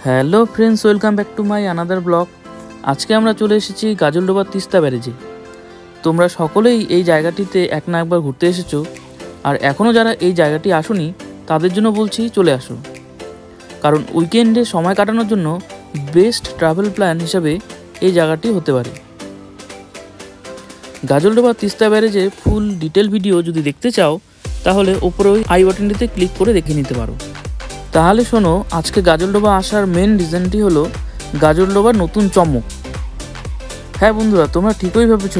Hello friends, welcome back to my another blog. আজকে আমরা চলে এসেছি গাজলডোবা তিস্তা ব্যারেজে। তোমরা সকলেই এই জায়গাটিতে এক না একবার ঘুরতে এসেছো, আর এখনও যারা এই জায়গাটি আসোনি তাদের জন্য বলছি চলে আসো, কারণ উইকেন্ডে সময় কাটানোর জন্য বেস্ট ট্রাভেল প্ল্যান হিসাবে এই জায়গাটি হতে পারে। গাজলডোবা তিস্তা ব্যারেজে ফুল ডিটেল ভিডিও যদি দেখতে চাও তাহলে ওপরে ওই আই বাটনটিতে ক্লিক করে দেখে নিতে পারো। তাহলে শোনো, আজকে গাজলডোবা আসার মেন রিজনটি হলো গাজলডোবার নতুন চমক। হ্যাঁ বন্ধুরা, তোমরা ঠিকই ভেবেছ,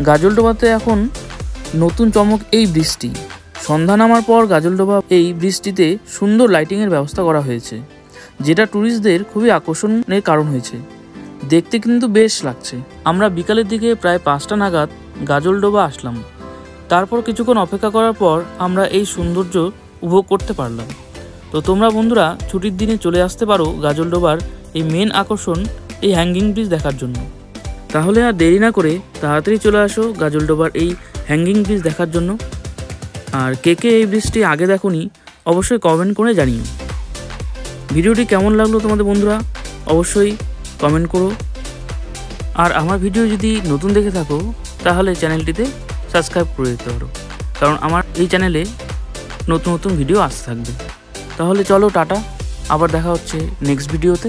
গাজলডোবাতে এখন নতুন চমক এই বৃষ্টি। সন্ধ্যা নামার পর গাজলডোবা এই বৃষ্টিতে সুন্দর লাইটিংয়ের ব্যবস্থা করা হয়েছে, যেটা ট্যুরিস্টদের খুবই আকর্ষণের কারণ হয়েছে। দেখতে কিন্তু বেশ লাগছে। আমরা বিকালের দিকে প্রায় 5টা নাগাদ গাজলডোবা আসলাম। তারপর কিছুক্ষণ অপেক্ষা করার পর আমরা এই সৌন্দর্য উপভোগ করতে পারলাম। তো তোমরা বন্ধুরা ছুটির দিনে চলে আসতে পারো গাজলডোবার এই মেন আকর্ষণ এই হ্যাঙ্গিং ব্রিজ দেখার জন্য। তাহলে আর দেরি না করে তাড়াতাড়ি চলে আসো গাজলডোবার এই হ্যাঙ্গিং ব্রিজ দেখার জন্য। আর কে কে এই ব্রিজটি আগে দেখোনি অবশ্যই কমেন্ট করে জানিও। ভিডিওটি কেমন লাগলো তোমাদের বন্ধুরা অবশ্যই কমেন্ট করো। আর আমার ভিডিও যদি নতুন দেখে থাকো তাহলে চ্যানেলটিতে সাবস্ক্রাইব করে দিতে পারো, কারণ আমার এই চ্যানেলে নতুন নতুন ভিডিও আসতে থাকবে। তাহলে চলো টাটা, আবার দেখা হচ্ছে নেক্সট ভিডিওতে।